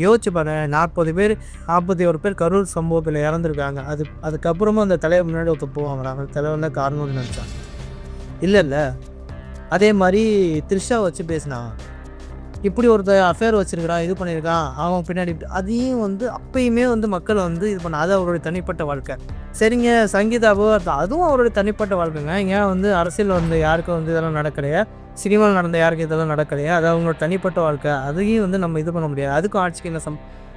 யோசிச்சு பாருங்க, 40 பேர் 41 பேர் கரூர் சம்பவத்தில் இறந்துருக்காங்க. அதுக்கப்புறமா அந்த தலைவர் முன்னாடி ஒருத்தர் போவாங்களா? அந்த தலைவர் தான் காரணம்னு நினச்சாங்க. இல்லை. அதே மாதிரி த்ரிஷா வச்சு பேசினாங்க. இப்படி ஒருத்தர் அஃபேர் வச்சுருக்கிறான், இது பண்ணியிருக்கான், அவன் பின்னாடி அதையும் அப்பயுமே மக்கள் இது பண்ண, அது அவருடைய தனிப்பட்ட வாழ்க்கை. சரிங்க, சங்கீதாவோ அதுவும் அவருடைய தனிப்பட்ட வாழ்க்கைங்க. ஏன் அரசியல் யாருக்கும் இதெல்லாம் நடக்கலையா? சினிமாவில் நடந்த யாருக்கு இதெல்லாம் நடக்கலையா? அது அவங்களோட தனிப்பட்ட வாழ்க்கை. அதையும் நம்ம இது பண்ண முடியாது. அதுக்கும் ஆட்சிக்கு என்ன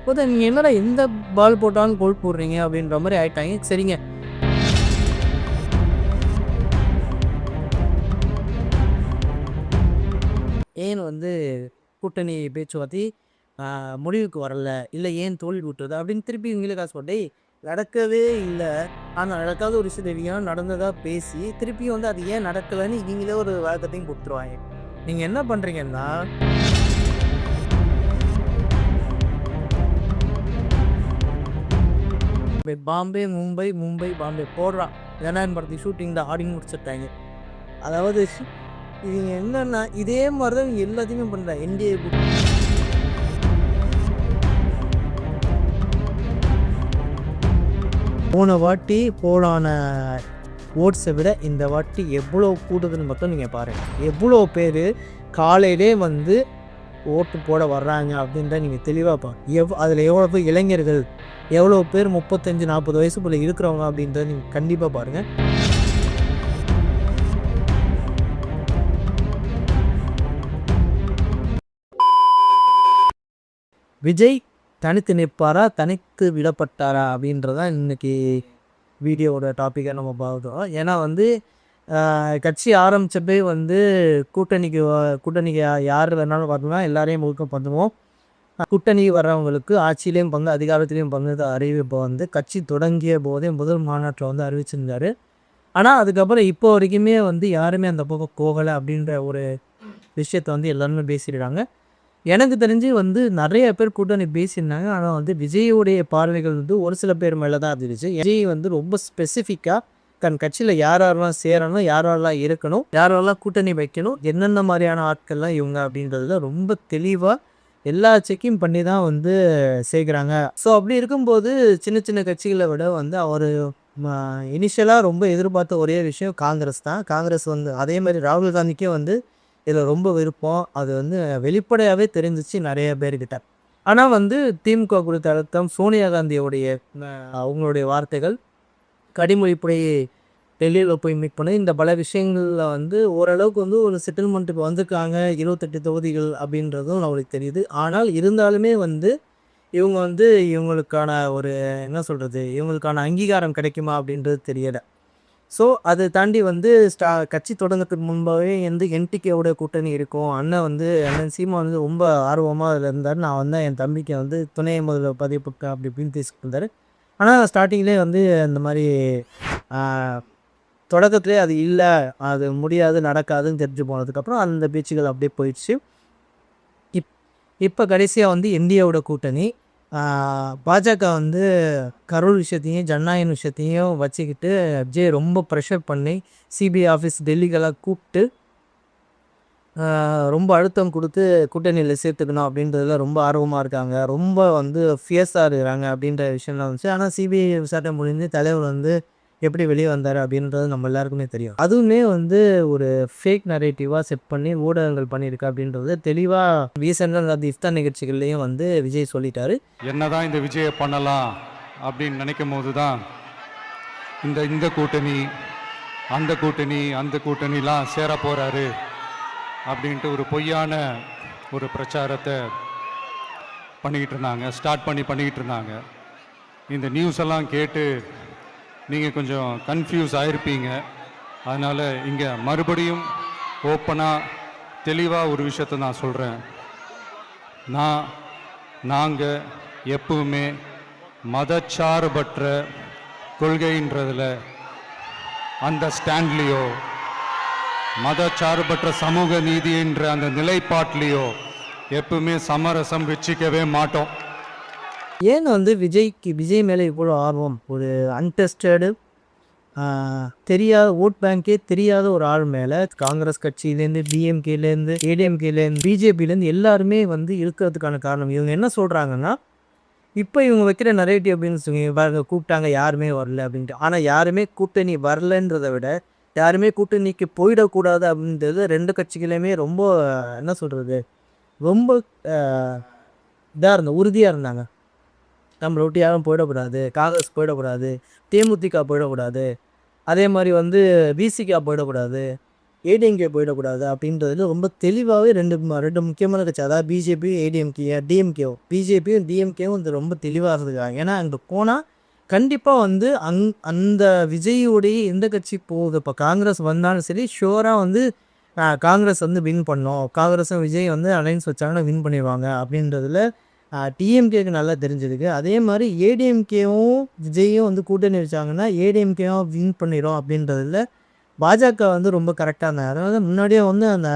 போது நீங்கள் என்னடா எந்த பால் போட்டாலும் கோல் போடுறீங்க அப்படின்ற மாதிரி ஆகிட்டாங்க. சரிங்க, ஏன் கூட்டணி பேச்சுவார்த்தை முடிவுக்கு வரல, இல்லை ஏன் தோல்வி விட்டுறது அப்படின்னு திருப்பி இவங்களே காசு போட்டே நடக்கவே இல்லை. ஆனால் நடக்காத ஒரு விஷயம் தெரியும், நடந்ததாக பேசி திருப்பியும் அது ஏன் நடக்கலைன்னு இவங்களே ஒரு வழக்கத்தையும் கொடுத்துருவாங்க. நீங்கள் என்ன பண்ணுறீங்கன்னா, பாம்பே மும்பை மும்பை பாம்பே போடுறான் ஜனநாயகன் படத்தை ஷூட்டிங் தான் ஆடி முடிச்சுட்டாங்க. அதாவது இவங்க என்னன்னா இதே மாதிரி தான் இவங்க எல்லாத்தையுமே பண்ணுறாங்க. என்டிஏ போன வாட்டி போலான ஓட்ஸை விட இந்த வாட்டி எவ்வளோ கூடுதல்னு மட்டும் நீங்கள் பாருங்கள். எவ்வளோ பேர் காலையிலே ஓட்டு போட வர்றாங்க அப்படின்ற நீங்கள் தெளிவாக பாருங்கள். அதில் எவ்வளோ பேர் இளைஞர்கள், எவ்வளோ பேர் 35-40 வயசுக்குள்ளே இருக்கிறவங்க அப்படின்றத நீங்கள் கண்டிப்பாக பாருங்கள். விஜய் தனித்து நிற்பாரா, தனித்து விடப்பட்டாரா அப்படின்றதான் இன்றைக்கி வீடியோவோட டாப்பிக்காக நம்ம பார்த்தோம். ஏன்னா கட்சி ஆரம்பித்தப்பே கூட்டணிக்கு யார் வேணாலும் வரலாம், எல்லாரையும் முழுக்க பண்ணுவோம். கூட்டணி வர்றவங்களுக்கு ஆட்சியிலையும் பங்கு, அதிகாரத்திலையும் பங்கு அறிவிப்பை கட்சி தொடங்கிய போதே முதல் மாநாட்டில் அறிவிச்சிருந்தார். ஆனால் அதுக்கப்புறம் இப்போ வரைக்குமே யாருமே அந்த பக்கம் போகலை அப்படின்ற ஒரு விஷயத்தை எல்லாருமே பேசிடுறாங்க. எனக்கு தெரிஞ்சு நிறைய பேர் கூட்டணி பேசியிருந்தாங்க. ஆனால் விஜயோடைய பார்வைகள் ஒரு சில பேர் மேலே தான் இருந்துச்சு. விஜய் ரொம்ப ஸ்பெசிஃபிக்காக தன் கட்சியில் யாரெல்லாம் சேரணும், யாரெல்லாம் இருக்கணும், யாரெல்லாம் கூட்டணி வைக்கணும், என்னென்ன மாதிரியான ஆட்கள்லாம் இவங்க அப்படின்றதுல ரொம்ப தெளிவாக எல்லா செக்கையும் பண்ணி தான் சேர்க்குறாங்க. ஸோ அப்படி இருக்கும்போது சின்ன சின்ன கட்சிகளை விட அவர் இனிஷியலாக ரொம்ப எதிர்பார்த்த ஒரே விஷயம் காங்கிரஸ் தான். காங்கிரஸ் அதே மாதிரி ராகுல் காந்திக்கே இதில் ரொம்ப விருப்பம். அது வெளிப்படையாகவே தெரிஞ்சிச்சு நிறைய பேர்கிட்ட. ஆனால் திமுக குறித்த அழுத்தம், சோனியா காந்தியோடைய அவங்களுடைய வார்த்தைகள், கடிமொழிப்படி டெல்லியில் போய் மீட் பண்ணி இந்த பல விஷயங்களில் ஓரளவுக்கு ஒரு செட்டில்மெண்ட்டுக்கு வந்திருக்காங்க. 28 தொகுதிகள் அப்படின்றதும் அவங்களுக்கு தெரியுது. ஆனால் இருந்தாலுமே இவங்க இவங்களுக்கான ஒரு என்ன சொல்கிறது, இவங்களுக்கான அங்கீகாரம் கிடைக்குமா அப்படின்றது தெரியலை. ஸோ அதை தாண்டி கட்சி தொடங்கத்துக்கு முன்பாகவே என்டிகேவோட கூட்டணி இருக்கும். அண்ணன் சீமா ரொம்ப ஆர்வமாக அதில் இருந்தார். நான் என் தம்பிக்கு துணை முதல்ல பதிவுப்பேன் அப்படி இப்படின்னு பேசிட்டு இருந்தார். ஆனால் ஸ்டார்டிங்லேயே இந்த மாதிரி தொடக்கத்திலே அது இல்லை, அது முடியாது, நடக்காதுன்னு தெரிஞ்சு போனதுக்கப்புறம் அந்த பேச்சுகள் அப்படியே போயிடுச்சு. இப்போ கடைசியாக என்டிஏவோட கூட்டணி பாஜக கரூர் விஷயத்தையும் ஜனநாயகன் விஷயத்தையும் வச்சுக்கிட்டு விஜய் ரொம்ப ப்ரெஷர் பண்ணி சிபிஐ ஆஃபீஸ் டெல்லிக்கெல்லாம் கூப்பிட்டு ரொம்ப அழுத்தம் கொடுத்து கூட்டணியில் சேர்த்துக்கணும் அப்படின்றதுல ரொம்ப ஆர்வமாக இருக்காங்க. ரொம்ப ஃபியர்ஸாக இருக்கிறாங்க அப்படின்ற விஷயம்லாம் வந்துச்சு. ஆனால் சிபிஐ விசாரணை முடிஞ்சு தலைவர் எப்படி வெளியே வந்தார் அப்படின்றது நம்ம எல்லாருக்குமே தெரியும். அதுவுமே ஒரு ஃபேக் நரேட்டிவாக செட் பண்ணி ஊடகங்கள் பண்ணியிருக்கு அப்படின்றது தெளிவாக ரீசெண்டாக அந்த இஃப்தார் நிகழ்ச்சிகள்லையும் விஜய் சொல்லிட்டாரு. என்னதான் இந்த விஜயை பண்ணலாம் அப்படின்னு நினைக்கும் போது தான் இந்த கூட்டணி அந்த கூட்டணிலாம் சேர போகிறாரு அப்படின்ட்டு ஒரு பொய்யான ஒரு பிரச்சாரத்தை பண்ணிக்கிட்டு இருந்தாங்க. இந்த நியூஸ் எல்லாம் கேட்டு நீங்கள் கொஞ்சம் கன்ஃபியூஸ் ஆகிருப்பீங்க. அதனால் இங்கே மறுபடியும் ஓப்பனாக தெளிவாக ஒரு விஷயத்தை நான் சொல்கிறேன். நாங்கள் எப்பவுமே மதச்சார்பற்ற கொள்கைன்றதில் அந்த ஸ்டாண்ட்லேயோ மதச்சார்பற்ற சமூக நீதி என்ற அந்த நிலைப்பாட்டிலையோ எப்பவுமே சமரசம் வச்சிக்கவே மாட்டோம். ஏன் விஜய் மேலே இவ்வளோ ஆர்வம்? ஒரு அன்டெஸ்டடு தெரியாத ஓட் பேங்க்கே தெரியாத ஒரு ஆள் மேலே காங்கிரஸ் கட்சியிலேருந்து டிஎம்கேலேருந்து ஏடிஎம்கேலேருந்து பிஜேபியிலேருந்து எல்லாருமே வந்து இருக்கிறதுக்கான காரணம் இவங்க என்ன சொல்கிறாங்கன்னா, இப்போ இவங்க வைக்கிற நரேட்டிவ் அப்படின்னு சொல்லி பாருங்க, கூப்பிட்டாங்க யாருமே வரல அப்படின்ட்டு. ஆனால் யாருமே கூட்டணி வரலன்றதை விட யாருமே கூட்டணிக்கு போயிடக்கூடாது அப்படின்றது ரெண்டு கட்சிகளுமே ரொம்ப என்ன சொல்கிறது, ரொம்ப இதாக உறுதியாக இருந்தாங்க. நம்மளை விட்டு யாரும் போயிடக்கூடாது, காங்கிரஸ் போயிடக்கூடாது, தேமுதிக போயிடக்கூடாது, அதே மாதிரி வந்து விசிகா போயிடக்கூடாது, ஏடிஎம்கே போயிடக்கூடாது அப்படின்றதுல ரொம்ப தெளிவாகவே ரெண்டு முக்கியமான கட்சி, அதாவது பிஜேபி டிஎம்கேவும் பிஜேபியும் டிஎம்கேவும் வந்து ரொம்ப தெளிவாக இருந்துருக்காங்க. ஏன்னா அங்கே போனால் கண்டிப்பாக வந்து அந்த விஜயோடைய எந்த கட்சி போகுது, இப்போ காங்கிரஸ் வந்தாலும் சரி ஷுவராக வந்து காங்கிரஸ் வந்து வின் பண்ணோம், காங்கிரஸும் விஜய் வந்து அலைன்ஸ் வச்சாங்கன்னா வின் பண்ணிடுவாங்க அப்படின்றதுல டிஎம்கேக்கு நல்லா தெரிஞ்சிருக்கு. அதே மாதிரி ஏடிஎம்கேவும் விஜயும் வந்து கூட்டணி வச்சாங்கன்னா ஏடிஎம்கேவும் வின் பண்ணிடும் அப்படின்றதுல பாஜக வந்து ரொம்ப கரெக்டாக இருந்தாங்க. அதனால முன்னாடியே வந்து அந்த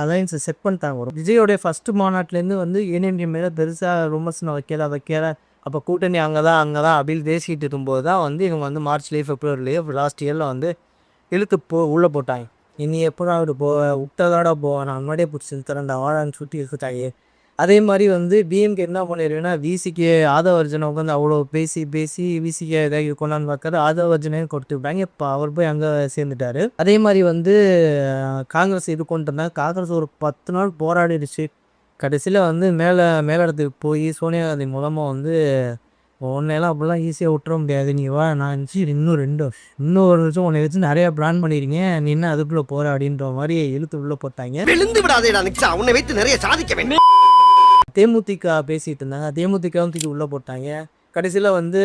அலைன்ஸை செட் பண்ணிட்டாங்க. ஒரு விஜயோடைய ஃபஸ்ட்டு மாநாட்டிலேருந்து வந்து ஏடிஎம்கே மேலே பெருசாக விமர்சனம் வைக்கல. அப்போ கூட்டணி அங்கே தான் அப்படின்னு பேசிக்கிட்டு இருக்கும்போது தான் வந்து இவங்க வந்து மார்ச்லேயே பிப்ரவரிலேயே லாஸ்ட் இயரில் வந்து இழுத்து உள்ளே போட்டாங்க. இனி எப்போ விட்டதோட நான் முன்னாடியே பிடிச்சி தரேன் வாழான்னு சுற்றி இருக்காங்க. அதே மாதிரி வந்து டிஎம்கே என்ன பண்ணிடுவேன்னா விசிகே ஆதவர்ஜனை உட்காந்து அவ்வளோ பேசி விசிகே இதாக கொண்டாந்து பார்க்காரு, ஆதவர்ஜனையும் கொடுத்து விட்டாங்க. இப்போ அவர் போய் அங்கே சேர்ந்துட்டாரு. அதே மாதிரி வந்து காங்கிரஸ் இது கொண்டு இருந்தாங்க. காங்கிரஸ் ஒரு 10 நாள் போராடிடுச்சு. கடைசியில் வந்து மேலிடத்துக்கு போய் சோனியா காந்தி மூலமாக வந்து உன்னையெல்லாம் அப்படிலாம் ஈஸியாக விட்டுற முடியாது, நீ வா நான் இன்னும் ஒரு வருஷம் உன்னை வச்சு நிறையா பிளான் பண்ணிடுங்க, நீ என்ன அதுக்குள்ளே போகிற அப்படின்ற மாதிரி இழுத்து உள்ளே போட்டாங்க. விழுந்து விடாதேடா நிச்சா, உன்னை வைத்து நிறைய சாதிக்க வேண்டும். தேமுதிக பேசிகிட்டு இருந்தாங்க, தேமுதிகவும் தூக்கி உள்ளே போட்டாங்க. கடைசியில் வந்து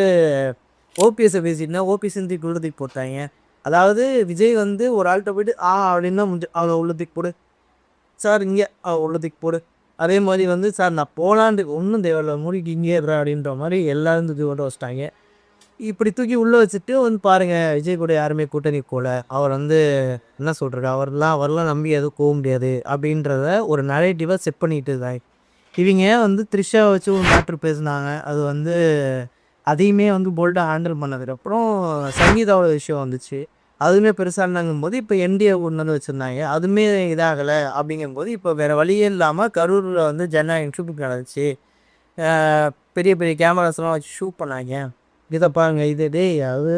ஓபிஎஸ்ஸை பேசிட்டுனா ஓபிஎஸ்ஸும் தூக்கி உள்ள தூக்கி போட்டாங்க. அதாவது விஜய் வந்து ஒரு ஆள்கிட்ட போய்ட்டு அப்படின்னா அவளை உள்ள தூக்கி போடு சார், இங்கே உள்ள தூக்கி போடு. அதே மாதிரி வந்து சார் நான் போகலான்ட்டு ஒன்றும் தேவையில்லை, மூடிக்கு இங்கே இருறேன் அப்படின்ற மாதிரி எல்லாரும் தூக்கி ஓட்ட வச்சிட்டாங்க. இப்படி தூக்கி உள்ளே வச்சுட்டு வந்து பாருங்கள், விஜய் கூட யாருமே கூட்டணி போகல, அவர் வந்து என்ன சொல்கிறது, அவரெல்லாம் நம்பி எதுவும் போக முடியாது அப்படின்றத ஒரு நரேட்டிவாக செட் பண்ணிக்கிட்டு இருந்தாங்க. இவங்க வந்து த்ரிஷா வச்சு ஒரு மேட்ரு பேசினாங்க, அது வந்து அதையுமே வந்து போல்டாக ஹேண்டில் பண்ணதுக்கப்புறம் சங்கீதாவோட விஷயம் வந்துச்சு, அதுவுமே பெருசாக இருந்தாங்கும்போது இப்போ என்டிஏ கொண்டு வந்து வச்சுருந்தாங்க, அதுவுமே இதாகலை. அப்படிங்கும்போது இப்போ வேறு வழியே இல்லாமல் கரூரில் வந்து ஜனநாயகம் ஷூட்டிங் நடந்துச்சு. பெரிய பெரிய கேமராஸ்லாம் வச்சு ஷூட் பண்ணாங்க. இதை பாருங்கள், அது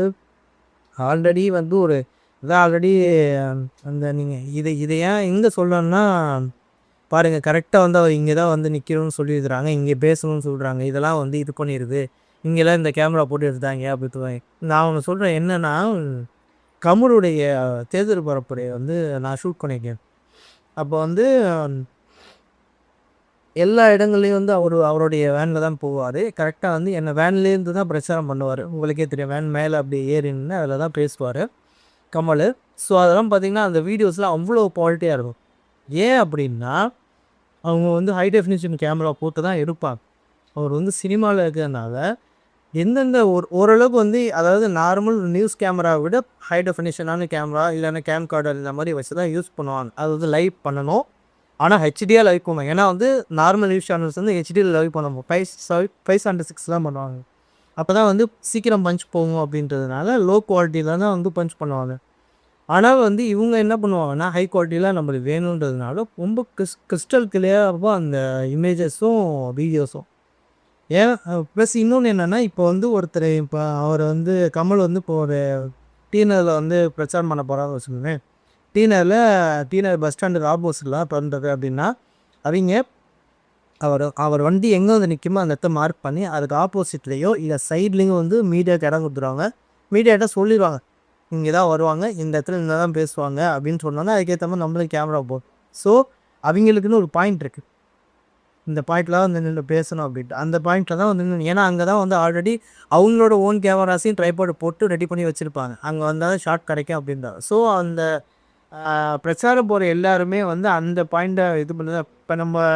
ஆல்ரெடி வந்து ஒரு இதான் ஆல்ரெடி அந்த நீங்கள் இதை ஏன் எங்கே சொல்லணும்னா பாருங்கள், கரெக்டாக வந்து அவர் இங்கே தான் வந்து நிற்கணும்னு சொல்லியிருக்கிறாங்க, இங்கே பேசணும்னு சொல்கிறாங்க, இதெல்லாம் வந்து இது பண்ணிடுது, இங்கெல்லாம் இந்த கேமரா போட்டு எடுத்தாங்க அப்படின்னு. நான் ஒன்று சொல்கிறேன் என்னென்னா, கமலுடைய தேர்தல் பரப்புரையை வந்து நான் ஷூட் பண்ணியிருக்கேன். அப்போ வந்து எல்லா இடங்கள்லையும் வந்து அவருடைய வேனில் தான் போவார். கரெக்டாக வந்து என்னை வேன்லேருந்து தான் பிரச்சாரம் பண்ணுவார். உங்களுக்கே தெரியும், வேன் மேலே அப்படி ஏறின்னு அதில் தான் பேசுவார் கமல். ஸோ அதெல்லாம் பார்த்திங்கன்னா அந்த வீடியோஸ்லாம் அவ்வளோ குவாலிட்டியாக இருக்கும். ஏன் அப்படின்னா அவங்க வந்து ஹை டெஃபினிஷன் கேமரா போட்டு தான் எடுப்பாங்க. அவர் வந்து சினிமாவில் இருக்கிறதுனால எந்தெந்த ஓரளவுக்கு வந்து, அதாவது நார்மல் நியூஸ் கேமராவை விட ஹை டெஃபினிஷனான கேமரா இல்லைன்னா கேம் கார்டர் இந்த மாதிரி வச்சு தான் யூஸ் பண்ணுவாங்க. அது வந்து லைவ் பண்ணணும், ஆனால் ஹெச்டியாக லைவ் பண்ணுவாங்க. ஏன்னா வந்து நார்மல் நியூஸ் சேனல்ஸ் வந்து ஹெச்டியில் லைவ் பண்ணணும், 506 பண்ணுவாங்க. அப்போ தான் வந்து சீக்கிரம் பஞ்ச் போகும் அப்படின்றதுனால லோ குவாலிட்டியில் தான் வந்து பஞ்ச் பண்ணுவாங்க. ஆனால் வந்து இவங்க என்ன பண்ணுவாங்கன்னா ஹை குவாலிட்டியில் நம்மளுக்கு வேணுன்றதுனால ரொம்ப கிறிஸ்டல் கிளியராக அந்த இமேஜஸும் வீடியோஸும். ஏன் ப்ளஸ் இன்னொன்று என்னென்னா, இப்போ வந்து ஒருத்தர் இப்போ அவர் வந்து கமல் வந்து இப்போ ஒரு டீனரில் வந்து பிரச்சாரம் பண்ண போகிறான்னு வச்சுக்கோங்களேன். டீனர் பஸ் ஸ்டாண்டுக்கு ஆப்போசிட்லாம் பண்ணுறது அப்படின்னா அவங்க அவர் வண்டி எங்கே வந்து நிற்குமோ அந்த இடத்த மார்க் பண்ணி அதுக்கு ஆப்போசிட்லேயோ இல்லை சைட்லேயும் வந்து மீடியாவுக்கு இடம் கொடுத்துருவாங்க. மீடியாட்ட சொல்லிடுவாங்க, இங்கே தான் வருவாங்க, இந்த இடத்துல இங்கே தான் பேசுவாங்க அப்படின்னு சொன்னாங்க. அதுக்கேற்ற மாதிரி நம்மளுக்கு கேமரா போகும். ஸோ அவங்களுக்குன்னு ஒரு பாயிண்ட் இருக்குது, இந்த பாயிண்டில் தான் வந்து நின்று பேசணும் அப்படின்ட்டு. அந்த பாயிண்டில் தான் வந்து ஏன்னா அங்கே தான் வந்து ஆல்ரெடி அவங்களோட ஓன் கேமராஸையும் ட்ரைபாட் போட்டு ரெடி பண்ணி வச்சுருப்பாங்க, அங்கே வந்தால் தான் ஷார்ட் கிடைக்கும் அப்படின்றாங்க. ஸோ அந்த பிரச்சாரம் போகிற எல்லாருமே வந்து அந்த பாயிண்ட்டை இது பண்ணி. இப்போ நம்ம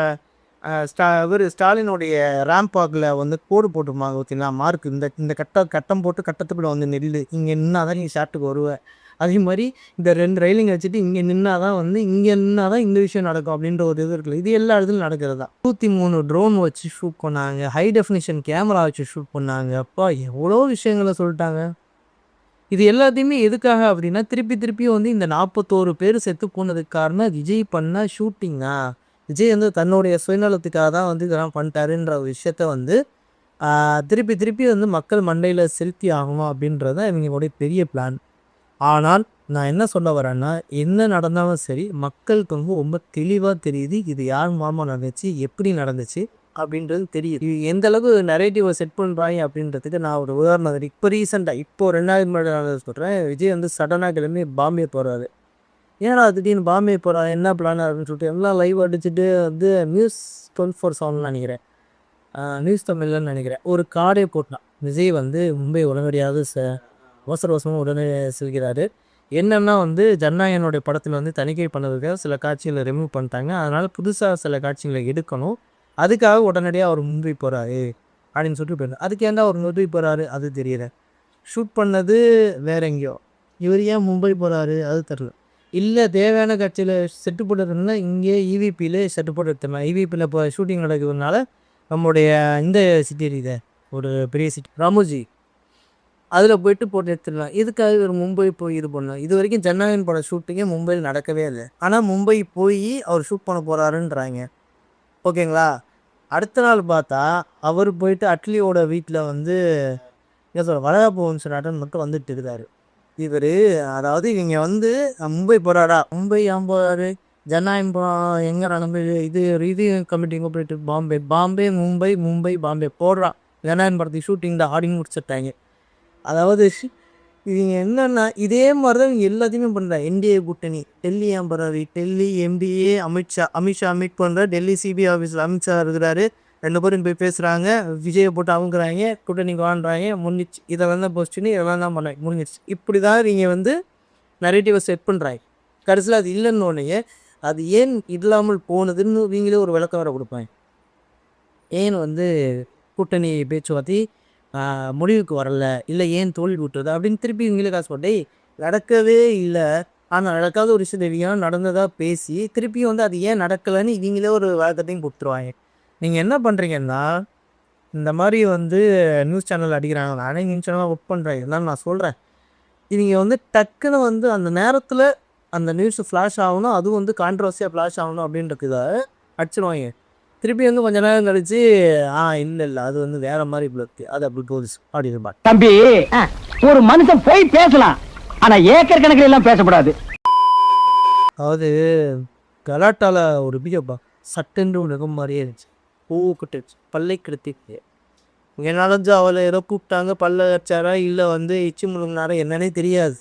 ஸ்டாலினுடைய ரேம்ப் வாக்கில் வந்து கோடு போட்டுருப்பாங்க ஓகேங்களா, மார்க் இந்த கட்டம் போட்டு கட்டத்துக்குள்ள வந்து நெல் இங்கே நின்னா தான் நீங்கள் ஷார்ட்டுக்கு வருவேன். அதே மாதிரி இந்த 2 ரயிலிங் வச்சுட்டு இங்கே நின்னா தான் வந்து இங்கே நின்னா தான் இந்த விஷயம் நடக்கும் அப்படின்ற ஒரு இது இருக்குல்ல, இது எல்லா இடத்துலையும் நடக்கிறது தான். 103 ட்ரோன் வச்சு ஷூட் பண்ணாங்க, ஹை டெஃபினிஷன் கேமரா வச்சு ஷூட் பண்ணாங்க. அப்பா எவ்வளோ விஷயங்களை சொல்லிட்டாங்க. இது எல்லாத்தையுமே எதுக்காக அப்படின்னா, திருப்பி வந்து இந்த 41 பேர் செத்து போனதுக்கு காரணம் விஜய் பண்ண ஷூட்டிங்கா? விஜய் வந்து தன்னுடைய சுயநலத்துக்காக தான் வந்து இதெல்லாம் பண்ணிட்டாருன்ற ஒரு விஷயத்த வந்து திருப்பி வந்து மக்கள் மண்டையில் செலுத்தி ஆகணும் அப்படின்றது தான் இவங்களுடைய பெரிய பிளான். ஆனால் நான் என்ன சொல்ல வரேன்னா, என்ன நடந்தாலும் சரி மக்களுக்கு வந்து ரொம்ப தெளிவாக தெரியுது இது யார் மூலமாக நடந்துச்சு, எப்படி நடந்துச்சு அப்படின்றது தெரியுது. இது எந்த அளவுக்கு நரேட்டிவை செட் பண்ணுறாங்க அப்படின்றதுக்கு நான் ஒரு உதாரணம் தரேன். இப்போ ரீசெண்டாக இப்போ 2000 சொல்கிறேன். விஜய் வந்து சடனாக கிளம்பி பாம்பே போகிறாரு. ஏன்னா திடீர்னு பாம்பே போகிறாரு, என்ன பிளான் அப்படின்னு சொல்லிட்டு எல்லாம் லைவ் அடிச்சுட்டு வந்து நியூஸ் 24/7 நினைக்கிறேன், நியூஸ் தமிழ்லன்னு நினைக்கிறேன், ஒரு கார்டே போட்டான். விஜய் வந்து மும்பை உடனடியாக அவசரமாக உடனே செல்கிறாரு. என்னென்னா வந்து ஜனநாயகனுடைய படத்தில் வந்து தணிக்கை பண்ணதுக்காக சில காட்சிகளை ரிமூவ் பண்ணிட்டாங்க. அதனால் புதுசாக சில காட்சிகளை எடுக்கணும். அதுக்காக உடனடியாக அவர் மும்பை போகிறாரு அப்படின்னு சொல்லிட்டு போயிருந்தார். அதுக்கு ஏன்டா அவர் மும்பை போகிறாரு அது தெரியல. ஷூட் பண்ணது வேற எங்கேயோ, இவர் ஏன் மும்பை போகிறாரு அது தெரில. இல்லை தேவையான காட்சியில் செட்டு போட்டுருந்தா இங்கே ஈவிபியில் செட்டு போட்டு எடுத்துடலாம். ஈவிபியில் இப்போ ஷூட்டிங் நடக்கிறதுனால நம்முடைய இந்த சிட்டி இருக்குது, ஒரு பெரிய சிட்டி ராமோஜி, அதில் போயிட்டு போட்டு எடுத்துடலாம். இதுக்காக ஒரு மும்பை போய் இது பண்ணலாம். இது வரைக்கும் ஜனநாயகன் பட ஷூட்டிங்கே மும்பையில் நடக்கவே இல்லை. ஆனால் மும்பை போய் அவர் ஷூட் பண்ண போகிறாருன்றாங்க. ஓகேங்களா. அடுத்த நாள் பார்த்தா அவர் போயிட்டு அட்லியோட வீட்டில் வந்து என்ன சொல்ற வளகாப்பு வம்சநாட்டன் மட்டும் வந்துட்டு இருக்காரு. இவர் அதாவது இவங்க வந்து மும்பை போகிறாரா, மும்பை ஏன் போகிறாரு, ஜனநாயகம் எங்கே நடந்து இது கமிட்டி போயிட்டு பாம்பே மும்பை பாம்பே போடுறான். ஜனநாயகன் படத்துக்கு ஷூட்டிங் தான் ஆடி முடிச்சிட்டாங்க. அதாவது இவங்க என்னென்னா இதே மாதிரி தான் இவங்க எல்லாத்தையுமே பண்ணுறாங்க. என்டிஏ கூட்டணி டெல்லி ஏன் போகிறாரு, டெல்லி எம்டிஏ அமித்ஷா மீட் பண்ணுறாரு. டெல்லி சிபிஐ ஆஃபீஸில் அமித்ஷா இருக்கிறாரு. 2 பேரும் போய் பேசுகிறாங்க. விஜயை போட்டு அவங்குறாங்க, கூட்டணிக்கு வாழ்றாங்க, முடிஞ்சிச்சு. இதெல்லாம் தான் போஸ்டின்னு இதெல்லாம் தான் பண்ணாங்க, முடிஞ்சிச்சு. இப்படி தான் இவங்க வந்து நரேட்டிவை செட் பண்ணுறாங்க. கடைசியில் அது இல்லைன்னொடனே அது ஏன் இல்லாமல் போனதுன்னு இவங்களே ஒரு விளக்கம் வேறு கொடுப்பாங்க. ஏன் வந்து கூட்டணி பேச்சுவார்த்தை முடிவுக்கு வரல, இல்லை ஏன் தோல்வி விட்டுறது அப்படின்னு திருப்பி இவங்களே காசு போட்டே நடக்கவே இல்லை. ஆனால் நடக்காத ஒரு விஷயம் இவங்க நடந்ததாக பேசி திருப்பியும் வந்து அது ஏன் நடக்கலைன்னு இவங்களே ஒரு வழக்கத்தையும் கொடுத்துருவாங்க. நீங்கள் என்ன பண்ணுறீங்கன்னா, இந்த மாதிரி வந்து நியூஸ் சேனல் அடிக்கிறாங்க, நானே நியூஸ் சேனலாக ஒர்க் பண்ணுறேன், இருந்தாலும் நான் சொல்கிறேன், இவங்க வந்து டக்குன்னு வந்து அந்த நேரத்தில் அந்த நியூஸ் ஃப்ளாஷ் ஆகணும், அதுவும் வந்து கான்ட்ரவர்சியாக ஃப்ளாஷ் ஆகணும் அப்படின்றதுக்காக அடிச்சிடுவாங்க. திருப்பி வந்து கொஞ்ச நேரம் கழிச்சு இல்லை அது வந்து வேற மாதிரி இப்படி அது அப்படி போகுது அப்படின்னு. தம்பி, ஒரு மனுஷன் போய் பேசலாம், ஆனா ஏக்கர் கணக்கில் எல்லாம் பேசக்கூடாது. அதாவது கலாட்டால ஒரு வீடியோப்பா சட்டென்று உலகம் மாதிரியே இருந்துச்சு. பூவு கட்டுச்சு, பல்லை கிடத்திட்டு என்னாலும் அவளை ஏதோ கூப்பிட்டாங்க, பல்ல வச்சாரா இல்லை வந்து இச்சி முழுங்கினாரா என்னன்னே தெரியாது.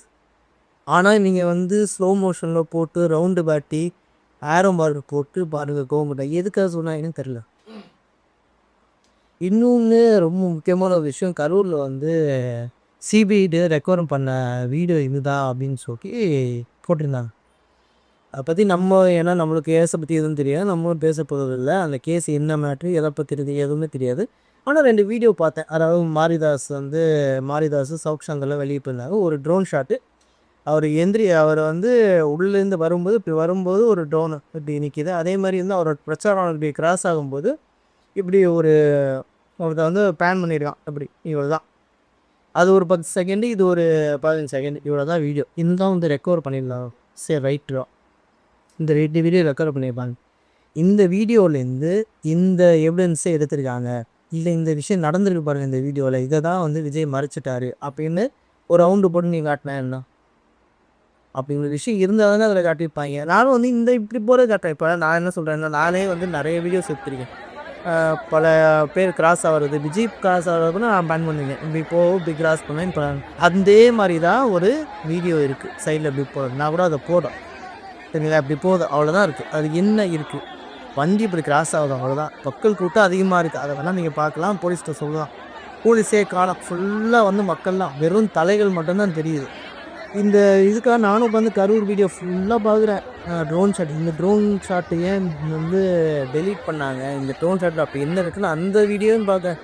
ஆனால் நீங்கள் வந்து ஸ்லோ மோஷனில் போட்டு ரவுண்டு பாட்டி ஆரோ மார்க் போட்டு பாருங்கள் கவர்மெண்ட்டை எதுக்காக சொன்னாங்கன்னு தெரில. இன்னொன்று ரொம்ப முக்கியமான ஒரு விஷயம், கரூரில் வந்து சிபிஐ ரெக்கவர் பண்ண வீடியோ இதுதான் அப்படின்னு சொல்லி போட்டிருந்தாங்க. அதை பற்றி ஏன்னா நம்மளுக்கு கேஸை பற்றி எதுவும் தெரியாது, நம்மளும் பேச போகிறதில்லை. அந்த கேஸ் என்ன மேட்ரு எதை பற்றி எதுவுமே தெரியாது. ஆனால் 2 வீடியோ பார்த்தேன். அதாவது மாரிதாஸ் சவுக் சங்கரில் வெளியே போயிருந்தாங்க. ஒரு ட்ரோன் ஷாட்டு, அவர் வந்து உள்ளேருந்து வரும்போது இப்படி வரும்போது ஒரு ட்ரோனு இப்படி நிற்கிது. அதே மாதிரி வந்து அவரோட பிரச்சாரம் இப்படி கிராஸ் ஆகும்போது இப்படி ஒருத்தர் வந்து பேன் பண்ணியிருக்கான். அப்படி இவ்வளோ தான், அது ஒரு 10 செகண்டு, இது ஒரு 15 செகண்டு, இவ்வளோ தான் வீடியோ. இதுதான் வந்து ரெக்கவர் பண்ணிடலாம். சரி ரைட்டு, இந்த 2 வீடியோ ரெக்கவர் பண்ணியிருப்பாங்க. இந்த வீடியோலேருந்து இந்த எவிடன்ஸை எடுத்திருக்காங்க, இல்லை இந்த விஷயம் நடந்துருக்கு பாருங்கள் இந்த வீடியோவில், இதை தான் வந்து விஜய் மறைச்சிட்டாரு அப்படின்னு ஒரு ரவுண்டு போட்டு நீங்கள் காட்டினா என்ன அப்படிங்கிற விஷயம் இருந்தால் தானே அதில் காட்டியிருப்பாங்க. நானும் வந்து இந்த இப்படி போகிற காட்டுறேன். இப்போ நான் என்ன சொல்கிறேன்னா, நானே வந்து நிறைய வீடியோஸ் எடுத்துருக்கேன். பல பேர் கிராஸ் ஆகிறது, விஜய் கிராஸ் ஆகிறதுன்னு நான் பேன் பண்ணுவேன். இப்படி கிராஸ் பண்ணேன். இப்போ அதே மாதிரி தான் ஒரு வீடியோ இருக்குது சைடில் இப்படி போகிறது, நான் கூட அதை போடுறேன் சரிங்களா. இப்படி போதும், அவ்வளோதான் இருக்குது. அது என்ன இருக்குது, வண்டி இப்படி கிராஸ் ஆகுது, அவ்வளோதான். மக்கள் கூட்டம் அதிகமாக இருக்குது, அதை வேணால் நீங்கள் பார்க்கலாம். போலீஸ்கிட்ட சொல்லலாம், போலீஸே காலம் ஃபுல்லாக வந்து மக்கள்லாம் வெறும் தலைகள் மட்டும்தான் தெரியுது. இந்த இதுக்காக நானும் உட்காந்து கரூர் வீடியோ ஃபுல்லாக பார்க்குறேன். ட்ரோன் ஷாட், இந்த ட்ரோன் ஷாட்டு ஏன் வந்து டெலீட் பண்ணாங்க, இந்த ட்ரோன் ஷாட்டில் அப்போ என்ன இருக்குன்னு அந்த வீடியோன்னு பார்க்க.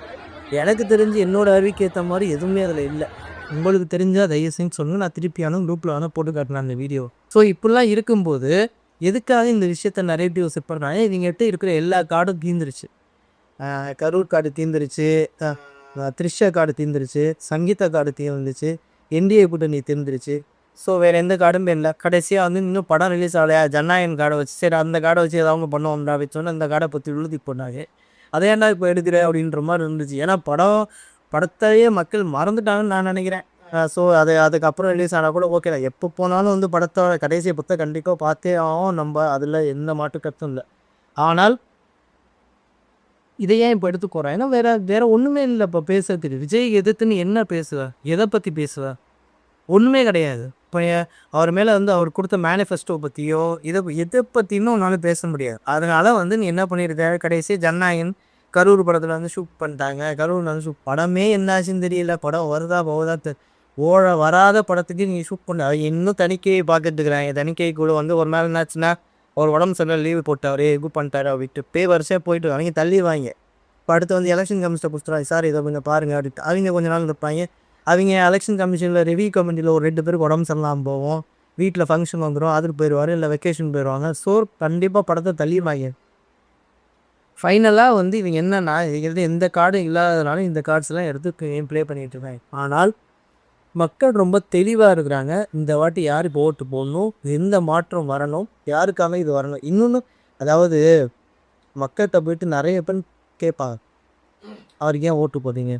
எனக்கு தெரிஞ்சு என்னோடய அறிவிக்கு ஏற்ற மாதிரி எதுவுமே அதில் இல்லை. உங்களுக்கு தெரிஞ்சால் தயவு செஞ்சு சொல்லுங்கள், நான் திருப்பியானும் குரூப்பில் வேணால் போட்டு காட்டினேன் அந்த வீடியோ. ஸோ இப்படிலாம் இருக்கும்போது எதுக்காக இந்த விஷயத்த நரேட்டிவ் செட் பண்ணுறாங்க, இவங்ககிட்ட இருக்கிற எல்லா கார்டும் தீர்ந்துருச்சு. கரூர் கார்டு தீர்ந்துருச்சு, த்ரிஷா கார்டு தீர்ந்துருச்சு, சங்கீதா கார்டு தீர்ந்துச்சு, என்டிஏ கூட்டணி தெரிஞ்சிருச்சு. ஸோ வேறு எந்த கார்டும் இல்லை. கடைசியாக வந்து இன்னும் படம் ரிலீஸ் ஆகலையா, ஜனநாயகன் கார்டை வச்சு சரி அந்த கார்டை வச்சு ஏதாவது பண்ணுவோம்டா அப்படின்னு சொன்னால் அந்த கார்டை பற்றி உறுதி பண்ணாங்க. அதை ஏன்டா இப்போ எடுக்கிற அப்படின்ற மாதிரி இருந்துச்சு. ஏன்னா படத்தையே மக்கள் மறந்துட்டாங்கன்னு நான் நினைக்கிறேன். ஸோ அதுக்கப்புறம் ரிலீஸ் ஆனால் கூட ஓகே தான். எப்போ போனாலும் வந்து படத்தோட கடைசியை பற்றி கண்டிப்பாக பார்த்தே ஆகும் நம்ம, அதில் எந்த மாற்று கருத்தும் இல்லை. ஆனால் இதை ஏன் இப்போ எடுத்துக்கோறேன், ஏன்னா வேற ஒன்றுமே இல்லை இப்போ பேசுறதுக்கு. விஜய் எதிர்த்துன்னு என்ன பேசுவேன், எதை பற்றி பேசுவேன், ஒன்றுமே கிடையாது. இப்போ அவர் மேலே வந்து அவர் கொடுத்த மேனிஃபெஸ்டோ பற்றியோ எதை பற்றினும் உன்னால் பேச முடியாது. அதனால வந்து நீ என்ன பண்ணியிருக்க, கடைசி ஜனநாயகன் கரூர் படத்தில் வந்து ஷூட் பண்ணிட்டாங்க. கரூரில் வந்து படமே என்னாச்சுன்னு தெரியல. படம் வருதா போகுதா வராத படத்துக்கு நீங்கள் ஷூட் பண்ண இன்னும் தணிக்கையை பார்த்துட்டுருக்குறாங்க. தணிக்கை கூட வந்து ஒரு நாள் என்னாச்சுன்னா அவர் உடம்பு சரியில்லை லீவு போட்டார், இது பண்ணிட்டாரு அப்படின்ட்டு வருஷம் போயிட்டு அவங்க தள்ளிடுவாங்க. இப்போ அடுத்து வந்து எலெக்ஷன் கமிஷனை கொடுத்துருவாங்க, சார் இதை கொஞ்சம் பாருங்கள் அப்படின்ட்டு அவங்க கொஞ்ச நாள் இருப்பாங்க. அவங்க எலெக்ஷன் கமிஷனில் ரிவ்யூ கமிட்டியில் ஒரு 2 பேருக்கு உடம்பு சரியில்லாமல் போவோம், வீட்டில் ஃபங்க்ஷன் வந்துடும், அதுக்கு போயிடுவார், இல்லை வெக்கேஷன் போயிடுவாங்க. ஸோ கண்டிப்பாக படத்தை தள்ளிடுவாங்க. ஃபைனலாக வந்து இவங்க என்னென்னா எந்த கார்டும் இல்லாததுனால இந்த கார்ட்ஸ்லாம் எடுத்து ப்ளே பண்ணிகிட்டு இருக்காங்க. ஆனால் மக்கள் ரொம்ப தெளிவாக இருக்கிறாங்க. இந்த வாட்டி யாருக்கு ஓட்டு போடணும், எந்த மாற்றம் வரணும், யாருக்காக இது வரணும். இன்னொன்று அதாவது மக்கள்கிட்ட போயிட்டு நிறைய பேர் கேட்பாங்க, அவருக்கு ஏன் ஓட்டு போடுறீங்க,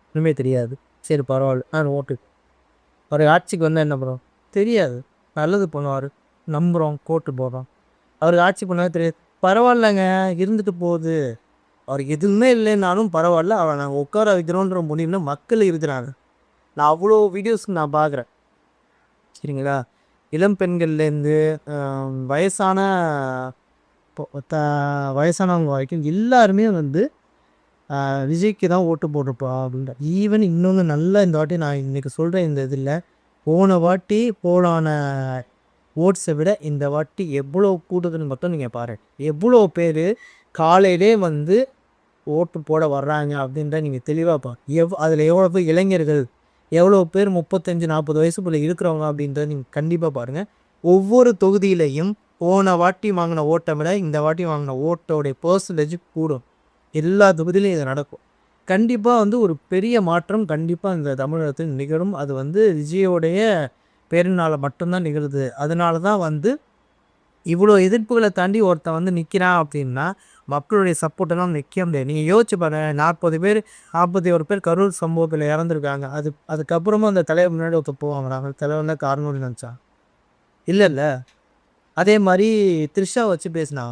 ஒன்றுமே தெரியாது, சரி பரவாயில்ல நான் ஓட்டு. அவர் ஆட்சிக்கு வந்தால் என்ன பண்ணுறோம் தெரியாது, நல்லது பண்ணுவார் நம்புகிறோம், கோட்டு போடுறோம். அவருக்கு ஆட்சி பண்ணால் தெரியாது, பரவாயில்லங்க இருந்துட்டு போகுது, அவருக்கு எதுவுமே இல்லைன்னாலும் பரவாயில்ல, அவரை நாங்கள் உட்கார வைக்கிறோன்ற முடிவுல மக்கள் இருக்கிறாங்க. நான் அவ்வளோ வீடியோஸ்க்கு நான் பார்க்குறேன், சரிங்களா. இளம் பெண்கள்லேருந்து வயசான வயசானவங்க வரைக்கும் எல்லாருமே வந்து விஜய்க்கு தான் ஓட்டு போட்டிருப்பா அப்படின்ற. ஈவன் இன்னொன்று நல்லா இந்த வாட்டி நான் இன்றைக்கி சொல்கிறேன், இந்த இதில் போன வாட்டி போலான ஓட்ஸை விட இந்த வாட்டி எவ்வளோ கூட்டத்துன்னு மட்டும் நீங்கள் பாருங்கள். எவ்வளோ பேர் காலையிலே வந்து ஓட்டு போட வர்றாங்க அப்படின்ற நீங்கள் தெளிவாக பாருங்கள். அதில் எவ்வளோ பேர் இளைஞர்கள், எவ்வளோ பேர் 35-40 வயசுக்குள்ளே இருக்கிறவங்க அப்படின்றத நீங்கள் கண்டிப்பாக பாருங்கள். ஒவ்வொரு தொகுதியிலையும் போன வாட்டி வாங்கின ஓட்டை விட இந்த வாட்டி வாங்கின ஓட்டோடைய பர்சன்டேஜ் கூடும். எல்லா தொகுதியிலையும் இது நடக்கும். கண்டிப்பாக வந்து ஒரு பெரிய மாற்றம் கண்டிப்பாக இந்த தமிழகத்தில் நிகழும். அது வந்து விஜயோடைய பேரினால் மட்டும்தான் நிகழுது. அதனால தான் வந்து இவ்வளோ எதிர்ப்புகளை தாண்டி ஒருத்தன் வந்து நிற்கிறான் அப்படின்னா மக்களுடைய சப்போர்ட்டெல்லாம் நிற்க முடியாது. நீங்கள் யோசிச்சு பாருங்கள், 41 பேர் கரூர் சம்பவத்தில் இறந்துருக்காங்க. அதுக்கப்புறமா அந்த தலைவர் முன்னாடி ஒருத்தர் போவாங்களா, அந்த தலைவர் தான் காரணம்னு நினச்சா இல்லைல்ல. அதே மாதிரி த்ரிஷா வச்சு பேசினா,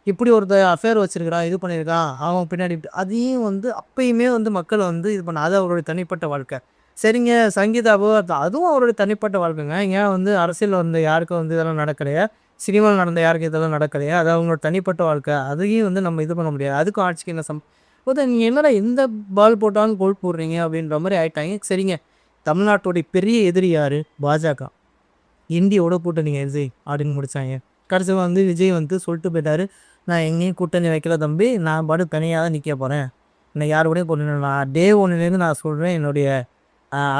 இப்படி ஒருத்தர் அஃபேர் வச்சுருக்கிறான், இது பண்ணியிருக்கான், அவன் பின்னாடி அதையும் வந்து அப்பயுமே வந்து மக்கள் வந்து இது பண்ண, அது அவருடைய தனிப்பட்ட வாழ்க்கை. சரிங்க, சங்கீதாவோ அதுவும் அவருடைய தனிப்பட்ட வாழ்க்கைங்க. ஏன் வந்து அரசியல் வந்து யாருக்கும் வந்து இதெல்லாம் நடக்கலையா, சினிமாவில் நடந்த யாருக்கு இதெல்லாம் நடக்கலையா, அது அவங்களோட தனிப்பட்ட வாழ்க்கை. அதையும் வந்து நம்ம இது பண்ண முடியாது. அதுக்கும் ஆட்சிக்கு என்ன போது நீங்கள் என்னடா எந்த பால் போட்டாலும் கோல் போடுறீங்க அப்படின்ற மாதிரி ஆகிட்டாங்க. சரிங்க, தமிழ்நாட்டுடைய பெரிய எதிரி யார், பாஜக, இந்தியோட கூட்டணி விஜய் அப்படின்னு முடித்தாங்க. கடைசியாக வந்து விஜய் வந்து சொல்லிட்டு போயிட்டார், நான் எங்கேயும் கூட்டணி வைக்கல தம்பி, நான் பாட்டு தனியாக தான் நிற்க போகிறேன், என்னை யார் கூடயும் கூட்டணி. நான் டே 1லேருந்து நான் சொல்கிறேன், என்னுடைய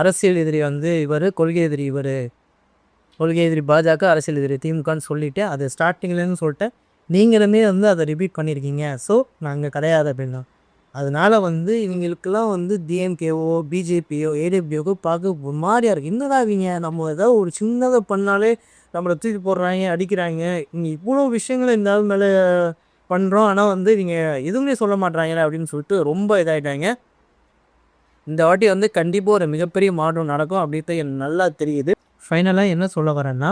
அரசியல் எதிரி வந்து இவர், கொள்கை எதிரி பாஜக, அரசியல் எதிரி திமுகன்னு சொல்லிவிட்டு அது ஸ்டார்டிங்லேருந்து சொல்லிட்டேன். நீங்களுமே வந்து அதை ரிப்பீட் பண்ணியிருக்கீங்க. ஸோ நாங்கள் கிடையாது அப்படின்னா, அதனால் வந்து இவங்களுக்கெல்லாம் வந்து டிஎம்கேவோ பிஜேபியோ ஏடிஎம்கேவோ பார்க்க ஒரு மாதிரியா இருக்குது. என்னடா இவங்க நம்ம ஏதாவது ஒரு சின்னதை பண்ணாலே நம்மளை தூக்கி போடுறாங்க, அடிக்கிறாங்க, இங்கே இவ்வளோ விஷயங்களை இந்த ஆள் மேலே பண்ணுறோம், ஆனால் வந்து இவங்க எதுவுமே சொல்ல மாட்றாங்களே அப்படின்னு சொல்லிட்டு ரொம்ப இதாகிட்டாங்க. இந்த வாட்டி வந்து கண்டிப்பாக ஒரு மிகப்பெரிய மாற்றம் நடக்கும் அப்படின்ட்டு எனக்கு நல்லா தெரியுது. ஃபைனலாக என்ன சொல்ல வரேன்னா,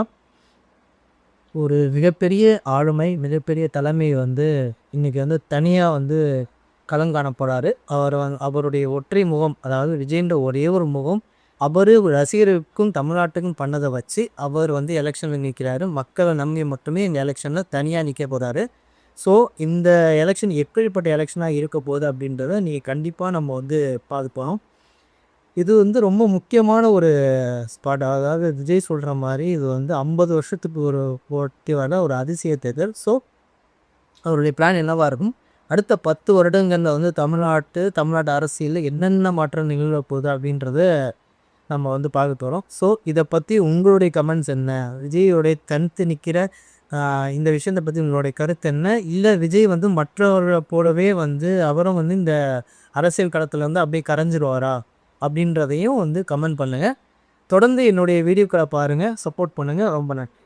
ஒரு மிகப்பெரிய ஆளுமை, மிகப்பெரிய தலைமை வந்து இன்றைக்கி வந்து தனியாக வந்து களங்காண போகிறாரு. அவருடைய ஒற்றை முகம், அதாவது விஜய்ன்ற ஒரே ஒரு முகம், அவர் ரசிகருக்கும் தமிழ்நாட்டுக்கும் பண்ணதை வச்சு அவர் வந்து எலெக்ஷனில் நிற்கிறாரு. மக்களை நம்பி மட்டுமே இந்த எலெக்ஷனில் தனியாக நிற்க போகிறாரு. ஸோ இந்த எலெக்ஷன் எப்படிப்பட்ட எலெக்ஷனாக இருக்க போகுது அப்படின்றத நீங்கள் கண்டிப்பாக நம்ம வந்து பார்ப்போம். இது வந்து ரொம்ப முக்கியமான ஒரு ஸ்பாட். அதாவது விஜய் சொல்கிற மாதிரி இது வந்து 50 வருஷத்துக்கு ஒரு போட்டி வர ஒரு அதிசய தேர்தல். ஸோ அவருடைய பிளான் என்னவாக இருக்கும், அடுத்த 10 வருடங்களில் வந்து தமிழ்நாட்டு அரசியலில் என்னென்ன மாற்றம் நிகழ போகுது அப்படின்றத நம்ம வந்து பார்க்க போகிறோம். ஸோ இதை பற்றி உங்களுடைய கமெண்ட்ஸ் என்ன, விஜயோடைய தனித்து நிற்கிற இந்த விஷயத்தை பற்றி உங்களுடைய கருத்து என்ன, இல்லை விஜய் வந்து மற்றவர்களை போலவே வந்து அவரும் வந்து இந்த அரசியல் களத்தில் வந்து அப்படியே கரைஞ்சிருவாரா, அப்படின்றதையும் வந்து கமெண்ட் பண்ணுங்கள். தொடர்ந்து என்னுடைய வீடியோக்களை பாருங்கள், சப்போர்ட் பண்ணுங்கள். ரொம்ப நன்றி.